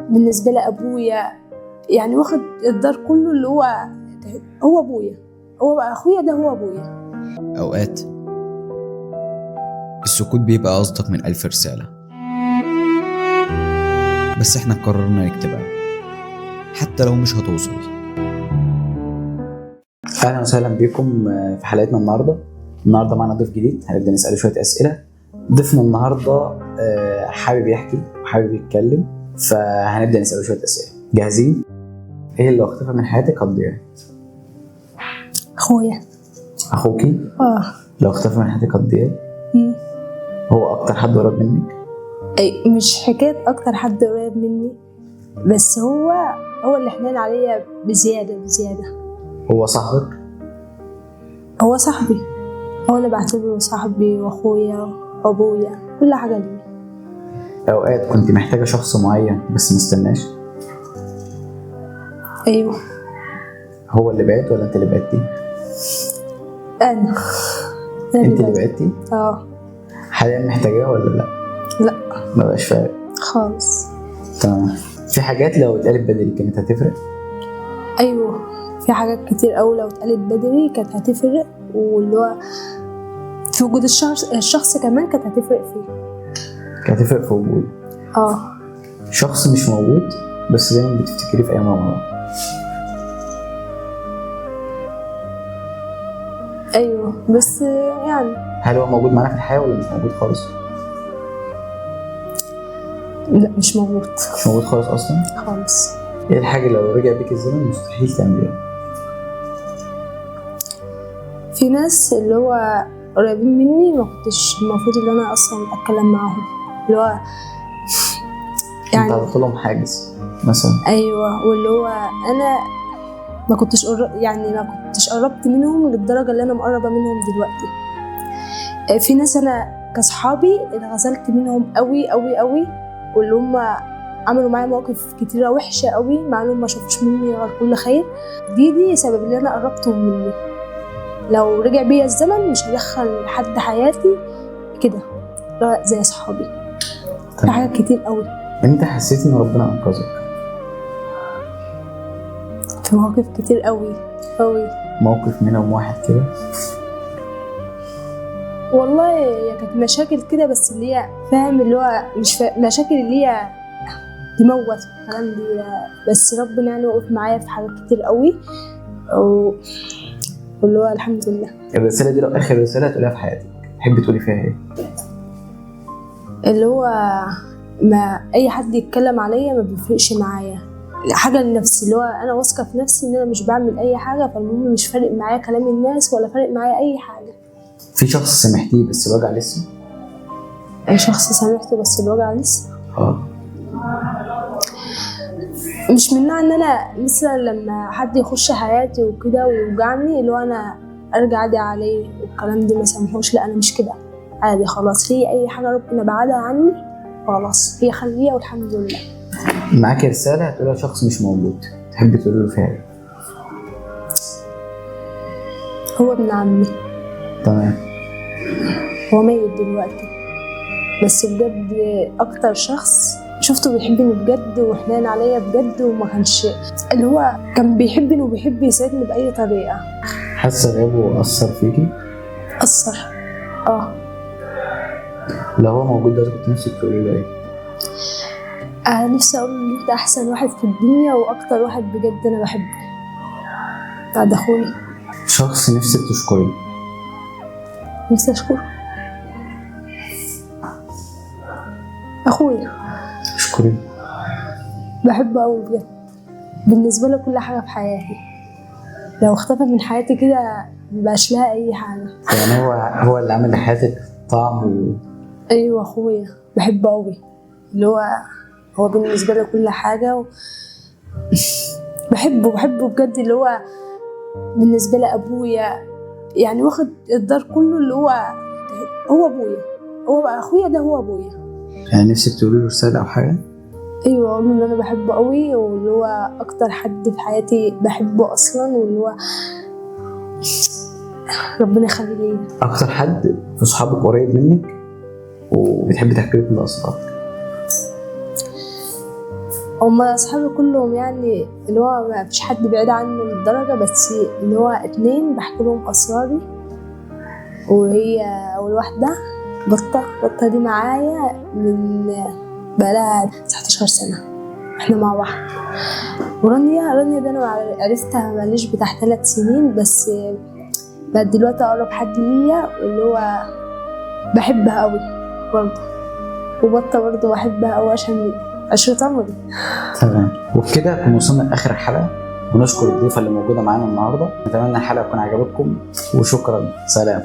بالنسبة لي أبويا يعني واخد الدار كله، اللي هو أبويا، هو أخويا ده هو أبويا. أوقات السكوت بيبقى أصدق من 1000 رسالة، بس احنا قررنا نكتبها حتى لو مش هتوصل. اهلا وسهلا بكم في حلقتنا النهارده معنا ضيف جديد. هنبدا نساله شويه اسئله. ضيفنا النهارده حابب يحكي وحابب يتكلم، فهنبدا نساله شويه اسئله. جاهزين؟ ايه اللي اختفى من حياتك هتضيع؟ أخويا. اخوكي؟ لو اختفى من حياتك هتضيع؟ هو اكتر حد قريب منك؟ أي مش حكاية أكتر حد قريب مني، بس هو اللي حنان عليا بزيادة. هو صاحبك؟ هو صاحبي، هو اللي بعتبره صاحبي وأخويا وأبويا، كل حاجة لي. اوقات كنت محتاجة شخص معين بس مستناش؟ أيوه. هو اللي بعت ولا انت اللي بعتي؟ أنا انت اللي بعتي؟ حاليا محتاجاه ولا لا؟ لا، ما بقاش فارق خالص. تمام. في حاجات لو اتقالت بدري كانت هتفرق؟ ايوه، في حاجات كتير أوي لو اتقالت بدري كانت هتفرق، واللي هو في وجود الشخص كمان كانت هتفرق فيه. كانت هتفرق في وجوده؟ شخص مش موجود بس دايما بتفتكريه في ايام رمضان. ايوه، بس يعني هل هو موجود معانا في الحياة ولا مش موجود خالص؟ لا، مش موجود. مش موجود خالص اصلا؟ خالص. ايه الحاجة لو رجع بيك الزمن مستحيل تعمليها؟ في ناس اللي هو قريبين مني ما كنتش المفروض ان انا اصلا اتكلم معاهم، اللي هو يعني انت هتطلهم حاجز مثلا؟ ايوه، واللي هو انا ما كنتش قربت منهم للدرجه اللي انا مقربه منهم دلوقتي. في ناس انا كصحابي اتغزلت منهم قوي قوي قوي، واللي هم عملوا معايا مواقف كتيره وحشه قوي مع انهم ما شافوش مني غير كل خير. دي سبب اللي انا قربتهم مني. لو رجع بيا الزمن مش هدخل حد حياتي كده زي صحابي. في حاجات كتير قوي. انت حسيت ان ربنا انقذك؟ في مواقف كتير قوي قوي. موقف منهم واحد كده؟ والله هي كانت مشاكل كده، بس اللي هي فاهم اللي هو مش مشاكل اللي هي تموت والكلام دي، بس ربنا يعني وقف معايا في حاجات كتير قوي، واللي هو الحمد لله. الرسالة دي لو آخر رسالة تقولها في حياتك تحبي تقولي فيها ايه؟ اللي هو ما أي حد يتكلم عليا ما بيفرقش معايا، حاجة لنفسي، اللي هو أنا واثقة في نفسي إن أنا مش بعمل أي حاجة، فالمهم مش فارق معايا كلام الناس ولا فارق معايا أي حاجة. في شخص سامحتيه بس الوجع لسه؟ أي شخص سامحته بس الوجع لسه؟ مش من نوع ان انا مثلا لما حد يخش حياتي وكده ويوجعني اللي هو انا ارجع ادعي عليه والكلام دي ما سامحوش. لا، انا مش كده، عادي خلاص. هي اي حاجه ربنا بعدها عني خلاص هي خليها والحمد لله. معاك رساله هتقولها شخص مش موجود تحبي تقولي له فيها ايه؟ هو ابن عمي. تمام. هو ميت دلوقتي، بس بجد اكتر شخص شفته بيحبني بجد وحنان عليا بجد، وما كانش اللي هو كان بيحبني وبيحب يساعدني بأي طريقة. حاسة غيابه أثر فيكي؟ أثر. لو هو موجود ده كنت نفسك تقولي له ايه؟ نفسي أقول له أنت أحسن واحد في الدنيا وأكتر واحد بجد أنا بحبه بعد أخوي. شخص نفسك تشكريه؟ نفسي أشكره أخويا. اشكري. بحبه أوي بجد، بالنسبة له كل حاجة في حياتي. لو اختفى من حياتي كده مبقاش لها أي حاجة. يعني هو اللي عمل لحياتك طعم أيوة، أخويا بحبه أوي، اللي هو بالنسبة له كل حاجة بحبه بجد، اللي هو بالنسبة لي أبويا، يعني واخد الدار كله، اللي هو أبويا، هو أخويا ده هو أبويا. يعني نفسك تقولي له رسالة أو حاجة؟ ايوه، اقول له ان انا بحبه قوي، واللي هو اكتر حد في حياتي بحبه اصلا، واللي هو ربنا يخليه لي. اكتر حد في صحابك قريب منك وبتحبي تحكي له كل اسرارك؟ هما أصحابي كلهم يعني اللي هو ما فيش حد بعيد عنه للدرجة، بس اللي هو 2 بحكي لهم أسراري، وهي أول واحدة بطة دي معايا من بقالها 19 سنة احنا مع بعض. ورانيا دي أنا عرفتها ماليش بتاع 3 سنين بس، بقت دلوقتي أقرب حد ليا، واللي هو بحبها أوي برضه. وبطة برضه بحبها أوي عشان عشرة عمري. تمام، وبكده كنا وصلنا لاخر الحلقه، ونشكر الضيفه اللي موجوده معانا النهارده. نتمنى الحلقه تكون عجبتكم، وشكرا. سلام.